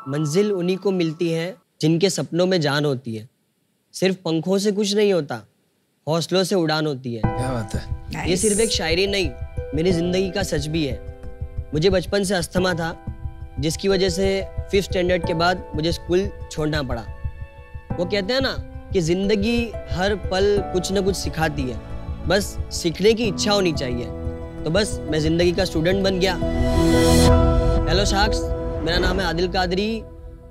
मंजिल उन्हीं को मिलती है जिनके सपनों में जान होती है। सिर्फ पंखों से कुछ नहीं होता, हौसलों से उड़ान होती है। क्या बात है। ये सिर्फ एक शायरी नहीं, मेरी जिंदगी का सच भी है। मुझे बचपन से अस्थमा था, जिसकी वजह से 5th स्टैंडर्ड के बाद मुझे स्कूल छोड़ना पड़ा। वो कहते हैं ना कि जिंदगी हर पल कुछ न कुछ सिखाती है, बस सीखने की इच्छा होनी चाहिए। तो बस मैं जिंदगी का स्टूडेंट बन गया। हेलो शार्क्स, मेरा नाम है आदिल कादरी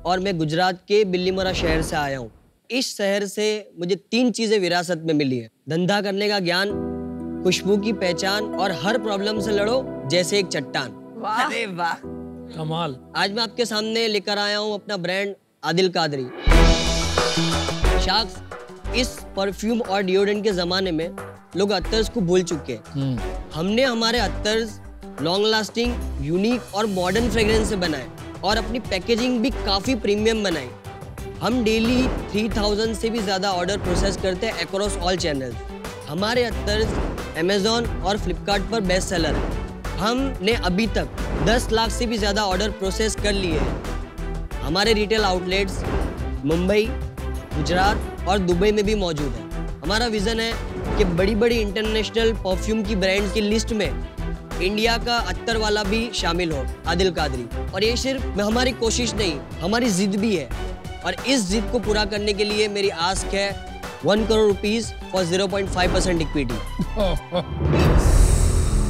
और मैं गुजरात के बिल्लीमोरा शहर से आया हूँ। इस शहर से मुझे 3 चीजें विरासत में मिली है: धंधा करने का ज्ञान, खुशबू की पहचान और हर प्रॉब्लम से लड़ो जैसे एक चट्टान। वाह, अरे वाह, कमाल। आज मैं आपके सामने लेकर आया हूँ अपना ब्रांड आदिल कादरी। शार्क्स, इस परफ्यूम और डिओड्रेंट के जमाने में लोग अत्तर्स को भूल चुके हैं। हमने हमारे अत्तर्स लॉन्ग लास्टिंग, यूनिक और मॉडर्न फ्रेग्रेंस से बनाए और अपनी पैकेजिंग भी काफी प्रीमियम बनाई। हम डेली 3000 से भी ज्यादा ऑर्डर प्रोसेस करते हैं अक्रॉस ऑल चैनल्स। हमारे अत्तर्स अमेजॉन और फ्लिपकार्ट पर बेस्ट सेलर है। हमने अभी तक 10 लाख से भी ज्यादा ऑर्डर प्रोसेस कर लिए हैं। हमारे रिटेल आउटलेट्स मुंबई, गुजरात और दुबई में भी मौजूद है। हमारा विजन है कि बड़ी बड़ी इंटरनेशनल परफ्यूम की ब्रांड की लिस्ट में इंडिया का अत्तर वाला भी शामिल हो, आदिल कादरी। और ये सिर्फ हमारी कोशिश नहीं, हमारी जिद भी है। और इस जिद को पूरा करने के लिए मेरी आस्क है 1 करोड़ रुपीस फॉर 0.5% इक्विटी।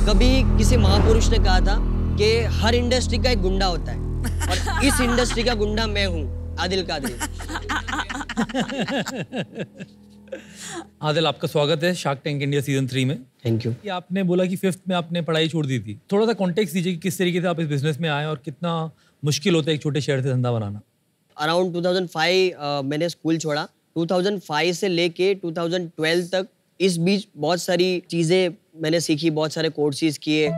कभी किसी महापुरुष ने कहा था कि हर इंडस्ट्री का एक गुंडा होता है और इस इंडस्ट्री का गुंडा मैं हूँ, आदिल कादरी। आदिल, आपका स्वागत है शार्क टैंक इंडिया सीजन 3 में। Thank you. कि आपने बोला कि 5th में आपने पढ़ाई छोड़ दी थी। थोड़ा सा कॉन्टेक्स्ट दीजिए कि किस तरीके से आप इस बिजनेस में आए और कितना मुश्किल होता है एक छोटे शहर से धंधा बनाना। अराउंड 2005 मैंने स्कूल छोड़ा। 2005 से लेके 2012 तक इस बीच बहुत सारी चीज़ें मैंने सीखी, बहुत सारे कोर्सेज किए।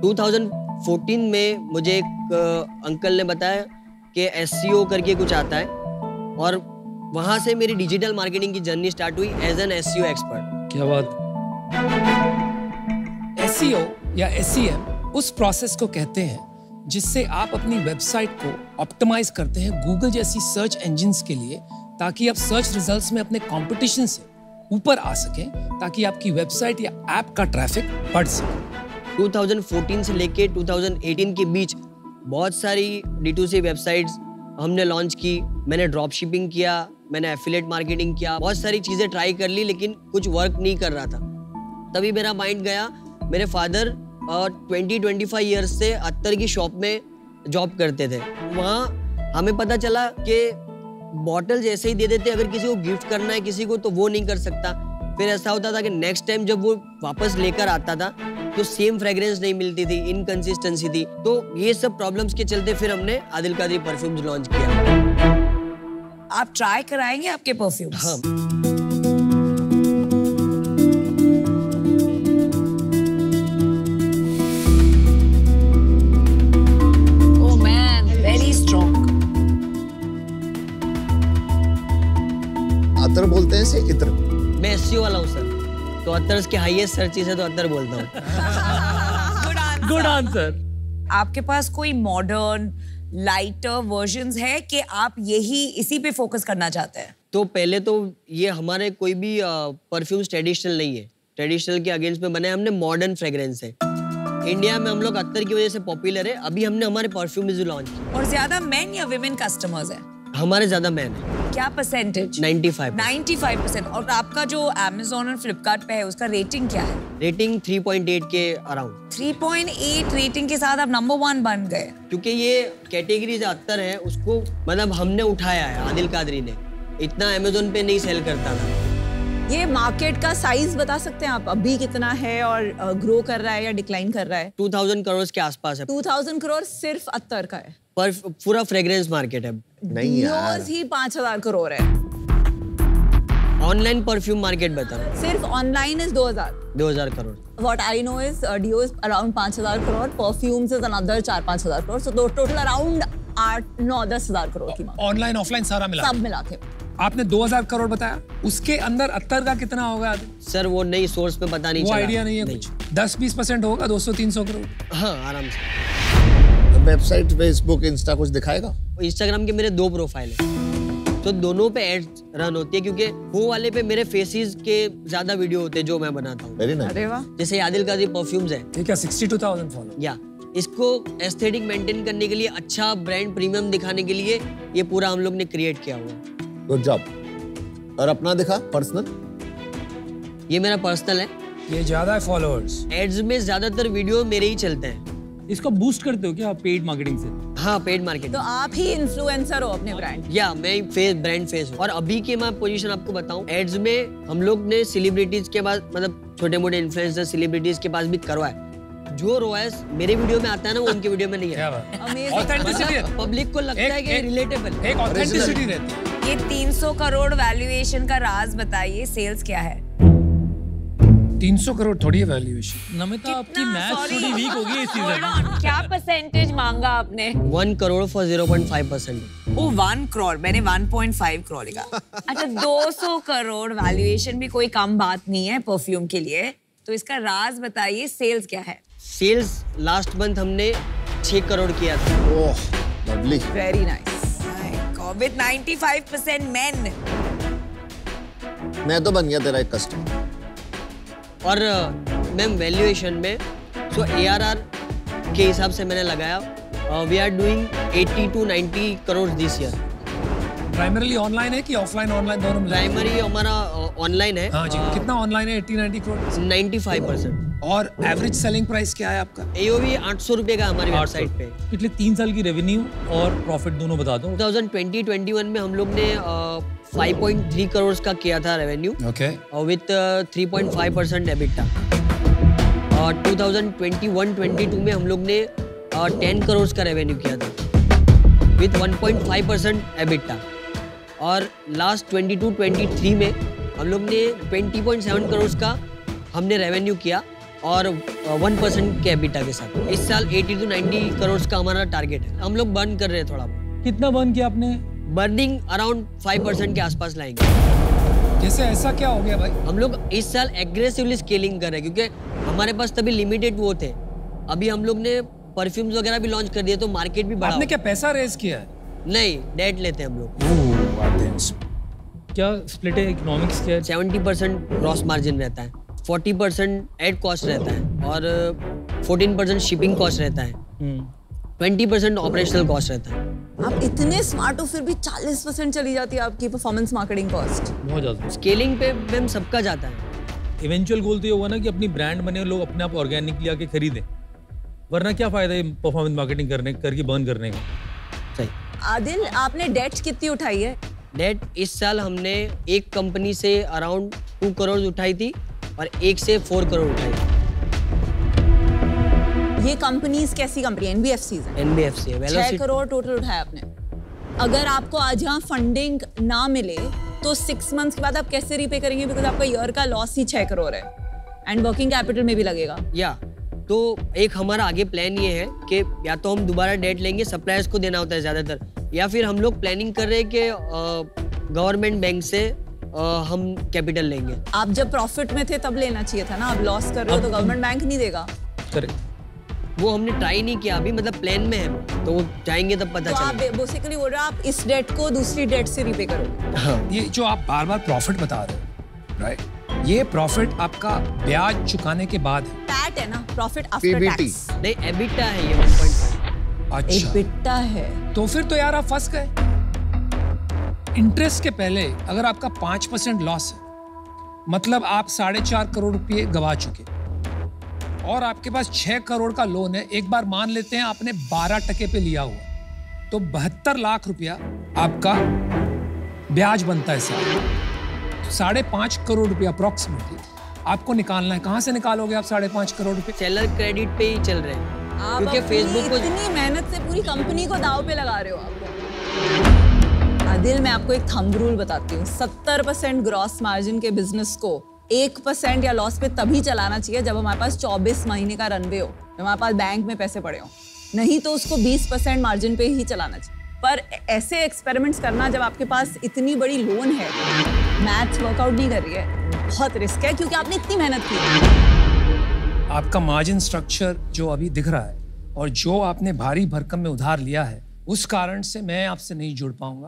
2014 में मुझे एक अंकल ने बताया कि SEO करके कुछ आता है और वहाँ से मेरी डिजिटल मार्केटिंग की जर्नी स्टार्ट हुई एज एन SEO एक्सपर्ट। क्या बात। SEO या SEM उस प्रोसेस को कहते हैं जिससे आप अपनी वेबसाइट को ऑप्टिमाइज करते हैं गूगल जैसी सर्च इंजिन्स के लिए, ताकि आप सर्च रिजल्ट्स में अपने कंपटीशन से ऊपर आ सकें, ताकि आपकी वेबसाइट या ऐप का ट्रैफिक बढ़ सके। 2014 से लेके 2018 के बीच बहुत सारी D2C वेबसाइट्स हमने लॉन्च की। मैंने ड्रॉप शिपिंग किया, मैंने एफिलिएट मार्केटिंग किया, बहुत सारी चीज़ें ट्राई कर ली, लेकिन कुछ वर्क नहीं कर रहा था। तभी मेरा माइंड गया, मेरे फादर 20-25 ईयर्स से अत्तर की शॉप में जॉब करते थे। वहाँ हमें पता चला कि बॉटल जैसे ही दे देते, अगर किसी को गिफ्ट करना है किसी को तो वो नहीं कर सकता। फिर ऐसा होता था कि नेक्स्ट टाइम जब वो वापस लेकर आता था तो सेम फ्रेग्रेंस नहीं मिलती थी, इनकंसिस्टेंसी थी। तो ये सब प्रॉब्लम्स के चलते फिर हमने आदिल कादरी परफ्यूम्स लॉन्च किया। आप ट्राई कराएंगे आपके परफ्यूम्स? हाँ। Oh man, very strong. अतर बोलते हैं इसे इत्र। मैं SEO वाला हूँ सर, तो अत्तर के हाईएस्ट सर्चेस है तो अत्तर बोलता हूँ। Good answer. आपके पास कोई मॉडर्न लाइटर वर्जन्स है कि आप यही इसी पे फोकस करना चाहते हैं? तो पहले तो ये हमारे कोई भी परफ्यूम्स ट्रेडिशनल नहीं है, ट्रेडिशनल के अगेंस्ट में बने, हमने मॉडर्न फ्रेग्रेंस है। इंडिया में हम लोग अत्तर की वजह से पॉपुलर है। अभी हमने हमारे परफ्यूम्स लॉन्च किए। और ज्यादा मेन या विमेन कस्टमर्स हैं? हमारे ज्यादा मैन है। क्या परसेंटेज? 95%। और आपका जो Amazon और फ्लिपकार्ट पे है उसका रेटिंग क्या है? रेटिंग 3.8 के अराउंड। 3.8 रेटिंग के साथ आप नंबर 1 बन गए। क्योंकि ये कैटेगरी जो अत्तर है उसको मतलब हमने उठाया है, आदिल कादरी ने। इतना Amazon पे नहीं सेल करता था। ये मार्केट का साइज बता सकते हैं आप अभी कितना है और ग्रो कर रहा है या डिक्लाइन कर रहा है? 2000 करोड़ के आसपास है। 2000 करोड़ सिर्फ अत्तर का है? पर पूरा फ्रेग्रेंस मार्केट है। नहीं यार, ही 5000 करोड़ है। ऑनलाइन परफ्यूम मार्केट बता रहा हूं। सिर्फ online is 2000 crore. What I know is Dio is around 5000 crore, perfumes is another 4-5 हजार करोड़, so total around 8-9-10 हजार करोड़ की मांग। ऑनलाइन ऑफलाइन सारा मिला सब मिला के। आपने 2000 करोड़ बताया, उसके अंदर अत्तर का कितना होगा? सर वो नई सोर्स पे पता नहीं वो चला। आइडिया नहीं है कुछ। 10-20% होगा, 200-300 करोड़। हाँ आराम से। वेबसाइट, फेसबुक, इंस्टा कुछ दिखाएगा? इंस्टाग्राम के मेरे 2 प्रोफाइल है, तो दोनों पे एड्स रन होती है, क्योंकि वो वाले पे मेरे फेसेस के ज्यादा वीडियो होते हैं जो मैं बनाता हूँ। Very nice. अरे वाह, जैसे आदिल काजी परफ्यूम्स है, ठीक है, 62,000 फॉलो। या इसको एस्थेटिक मेंटेन करने के लिए, अच्छा ब्रांड प्रीमियम दिखाने के लिए ये पूरा हम लोग ने क्रिएट किया हुआ है। Good job. और अपना दिखा पर्सनल? ये मेरा पर्सनल है। ये ज्यादा है फॉलोअर्स। एड्स में ज्यादातर वीडियो मेरे ही चलते हैं। इसको बूस्ट करते हो क्या पेड मार्केटिंग से? हाँ, पेड मार्केटिंग। तो आप ही इन्फ्लुएंसर हो अपने ब्रांड? या मैं ब्रांड फेस हूँ। और अभी की मैं पोजीशन आपको बताऊं, एड्स में हम लोग ने सेलिब्रिटीज के पास, मतलब छोटे मोटे इन्फ्लुएंसर सेलिब्रिटीज के पास भी करवाया। जो रोएस मेरे वीडियो में आता है ना, वो उनके वीडियो में नहीं क्या है। बात, Amazing. ऑथेंटिसिटी है, पब्लिक को लगता है कि रिलेटेबल। एक ऑथेंटिसिटी रहती है। ये 300 करोड़ वैल्यूएशन का राज बताइए, सेल्स क्या है? 300 करोड़ थोड़ी है वैल्यूएशन। नमिता, आपकी कितना? Math Sorry. थोड़ी वीक हो गई है इस Hold सीजन। on, क्या परसेंटेज मांगा आपने? 1 करोड़ for 0.5%। ओ 1 करोड़, मैंने 1.5 करोड़ लिखा। अच्छा, 200 करोड़ वैल्यूएशन भी कोई कम बात नहीं है परफ्यूम के लिए। तो इसका राज बताइए, सेल्स क्या है? सेल्स लास्ट मंथ हमने 6 करोड़ किया था। ओह lovely. Very nice. With 95% men. मैं तो बन गया तेरा एक कस्टमर। और मैम वैल्यूएशन में सो ARR के हिसाब से मैंने लगाया, we are doing 80 to 90 crore this year. Primarily online है कि ऑफलाइन ऑनलाइन दोनों मिला? प्राइमरी हमारा ऑनलाइन है। हाँ जी, कितना ऑनलाइन है? 80-90 करोड़। 95%। और एवरेज सेलिंग प्राइस क्या है आपका? AOV 800 रुपए का हमारी वेबसाइट पे। पिछले 3 साल की रेवेन्यू और प्रॉफिट दोनों बता दो। 2020-21 में हम लोग ने 5.3 करोड़ का किया था रेवेन्यू, ओके। With 3.5% EBITDA. और 2021-22 में हम लोग ने 10 करोड़ का रेवेन्यू किया था विथ 1.5% एबिटा। और लास्ट 22-23 में हम लोग ने 20.7 करोड़ का हमने रेवेन्यू किया और 1% के एबिटा के साथ। इस साल 80 to 90 करोड़ का हमारा टारगेट है। हम लोग बर्न कर रहे हैं थोड़ा बहुत। कितना बर्न किया आपने? बर्निंग अराउंड 5% के आसपास लाएंगे। जैसे ऐसा क्या हो गया भाई? हम लोग इस साल एग्रेसिवली स्केलिंग कर रहे हैं, क्योंकि हमारे पास तभी लिमिटेड वो थे। अभी हम लोग ने परफ्यूम्स वगैरह भी लॉन्च कर दिए, तो मार्केट भी बढ़ा। आपने क्या पैसा रेज किया है? नहीं, डेट लेते हैं हम लोग। क्या स्प्लिट है, इकोनॉमिक्स क्या है? 70% ग्रॉस मार्जिन रहता है, 40% एड कॉस्ट रहता है और 14% शिपिंग कॉस्ट रहता है, 20% ऑपरेशनल कॉस्ट रहता है। आप इतने स्मार्ट हो फिर भी 40% चली जाती है आपकी परफॉर्मेंस मार्केटिंग कॉस्ट। बहुत ज़्यादा। स्केलिंग पे मैम सबका जाता है। इवेंचुअल गोल तो ये हुआ ना कि अपनी ब्रांड बने और लोग अपने आप ऑर्गेनिकली आके खरीदें, वरना क्या फायदा है परफॉर्मेंस मार्केटिंग करके बर्न करने का। सही। आदिल, आपने डेट कितनी उठाई है? डेट इस साल हमने एक कंपनी से अराउंड 2 करोड़ उठाई थी और एक से 4 करोड़ उठाई थी। ये कंपनीज कैसी कंपनी है? NBFCs हैं? NBFC है। 6 करोड़ टोटल उठाया आपने। अगर आपको आज यहाँ फंडिंग ना मिले तो 6 मंथ्स के बाद आप कैसे रीपे करेंगे? बिकॉज आपका ईयर का लॉस ही 6 करोड़ है एंड वर्किंग कैपिटल में भी लगेगा। या तो एक हमारा आगे प्लान ये है कि या तो हम दोबारा डेट लेंगे, सप्लायर्स को देना होता है ज़्यादातर, या फिर हम लोग प्लानिंग कर रहे हैं कि गवर्नमेंट बैंक से हम कैपिटल लेंगे। आप जब प्रॉफिट में थे तब लेना चाहिए था ना, आप लॉस कर रहे हो तो गवर्नमेंट बैंक नहीं देगा। करेक्ट। वो हमने ट्राई नहीं किया अभी, मतलब प्लान में है, तो वो जाएंगे तब पता तो आप चलेगा। बेसिकली बोल रहे हो आप इस डेट को दूसरी डेट से रीपे करोगे। हाँ। ये जो आप बार बार प्रॉफिट बता रहे हो, राइट, ये प्रॉफिट आपका ब्याज चुकाने के बाद है? पैट है ना, प्रॉफिट आफ्टर PBT। टैक्स। नहीं, एबिटा है ये 1.5। अच्छा, एबिटा है तो फिर तो यार आप फंस गए। इंटरेस्ट के पहले अगर आपका 5% लॉस है, मतलब आप 4.5 करोड़ रुपए गवा चुके, और आपके पास 6 करोड़ का लोन है। एक बार मान लेते हैं आपने 12% पे लिया हुआ, तो 72 लाख रुपया आपका ब्याज बनता है साल। 5.5 करोड़ रुपया अप्रोक्सीमेटली आपको निकालना है। कहां से निकालोगे आप 5.5 करोड़ रुपए? सेलर क्रेडिट पे ही चल रहे हैं, आप क्योंकि फेसबुक को इतनी मेहनत से पूरी कंपनी को दाव पे लगा रहे हो आप। आदिल, मैं आपको एक थंब रूल बताती हूँ। 70% ग्रॉस मार्जिन के बिजनेस को 1% या लॉस पे तभी चलाना चाहिए जब हमारे पास 24 महीने का रनवे हो, जब हमारे पास बैंक में पैसे पड़े हो। नहीं तो उसको 20% मार्जिन पे ही चलाना चाहिए। पर ऐसे एक्सपेरिमेंट्स करना जब आपके पास इतनी बड़ी लोन है, मैथ्स वर्कआउट नहीं कर रही है, बहुत रिस्क है, क्योंकि आपने इतनी मेहनत की। आपका मार्जिन स्ट्रक्चर जो अभी दिख रहा है और जो आपने भारी भरकम में उधार लिया है उस कारण से मैं आपसे नहीं जुड़ पाऊंगा।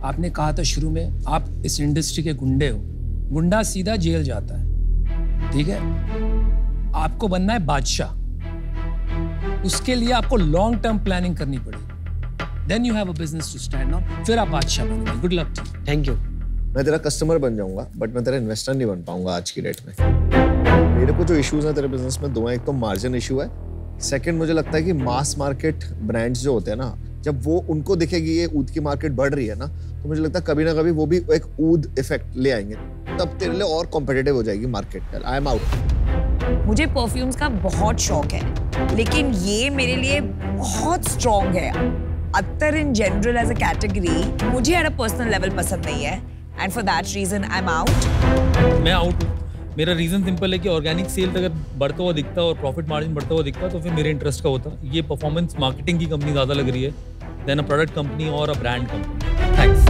आपने कहा था शुरू में आप इस इंडस्ट्री के गुंडे हो। गुंडा सीधा जेल जाता है, ठीक है? आपको बनना है बादशाह। उसके लिए आपको लॉन्ग टर्म प्लानिंग करनी पड़ेगी। Then you have a business to stand on, फिर आप बादशाह बनेंगे। Good luck to you. Thank you. मैं तेरा कस्टमर बन जाऊंगा बट मैं तेरा इन्वेस्टर नहीं बन पाऊंगा आज की डेट में। मेरे को जो इश्यूज हैं तेरे बिजनेस में दो हैं। एक तो मार्जिन इशू है, सेकंड मुझे लगता है कि मास मार्केट ब्रांड्स जो होते हैं ना, जब वो उनको दिखेगी ये ऊद की मार्केट बढ़ रही है ना, तो मुझे लगता है कभी ना कभी वो भी एक ऊद इफेक्ट ले आएंगे, तब तेरे लिए और कॉम्पिटिटिव हो जाएगी मार्केट। I am out. मुझे परफ्यूम्स का बहुत शौक है, लेकिन ये मेरे लिए बहुत स्ट्रॉन्ग है। Attar in general as a category मुझे एट अ पर्सनल लेवल पसंद नहीं है, and for that reason I am out. मैं आउट हूँ। मेरा रीजन सिंपल है कि ऑर्गेनिक सेल्स अगर बढ़ता हुआ दिखता और प्रॉफिट मार्जिन बढ़ता हुआ दिखता तो फिर मेरे इंटरेस्ट का होता। ये परफॉर्मेंस मार्केटिंग की कंपनी ज़्यादा लग रही है देन अ प्रोडक्ट कंपनी और a brand company. Thanks.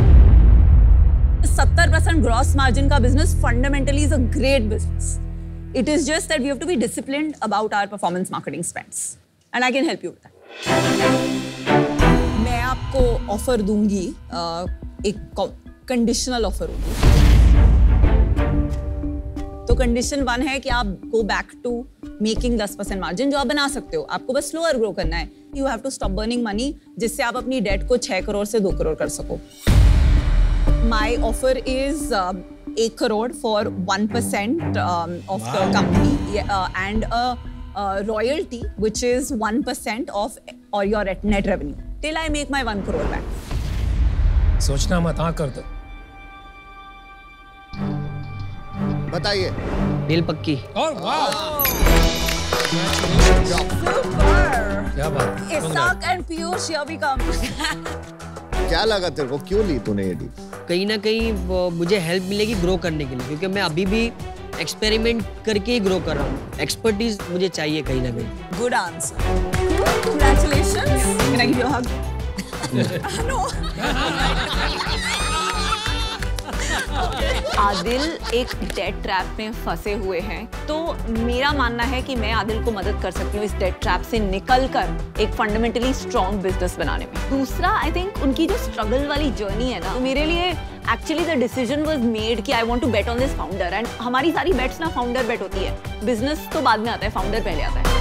70% gross margin का business fundamentally is a great business. It is just that we have to be disciplined about our performance marketing spends, and I can help you with that. मैं आपको offer दूंगी, एक conditional offer होगी. तो condition 1 है कि आप go back to making 10% margin, जो आप बना सकते हो. आपको बस स्लोअर ग्रो करना है. You have to stop burning money, जिससे आप अपनी डेट को 6 करोड़ से 2 करोड़ कर सको. माई offer is 1 crore for 1% of the company and a royalty which is 1% of or your net revenue till I make my 1 crore back. सोचना मत, हाँ कर दो. बताइए. डील पक्की. और वाह, क्या बात है. Isak and Piyush, here we come. क्या लगा तेरे को, क्यों ली तूने ये डील? कहीं ना कहीं मुझे हेल्प मिलेगी ग्रो करने के लिए, क्योंकि मैं अभी भी एक्सपेरिमेंट करके ही ग्रो कर रहा हूँ. एक्सपर्टीज मुझे चाहिए कहीं ना कहीं. Good answer. Congratulations. Can I give you a hug? No. Adil एक डेट ट्रैप में फंसे हुए हैं, तो मेरा मानना है कि मैं आदिल को मदद कर सकती हूँ इस डेट ट्रैप से निकलकर एक फंडामेंटली स्ट्रॉन्ग बिजनेस बनाने में. दूसरा, आई थिंक उनकी जो स्ट्रगल वाली जर्नी है ना, तो मेरे लिए actually the decision was made कि I want to bet on this founder. And हमारी सारी बेट्स ना फाउंडर बेट होती है. बिजनेस तो बाद में आता है, फाउंडर पहले आता है.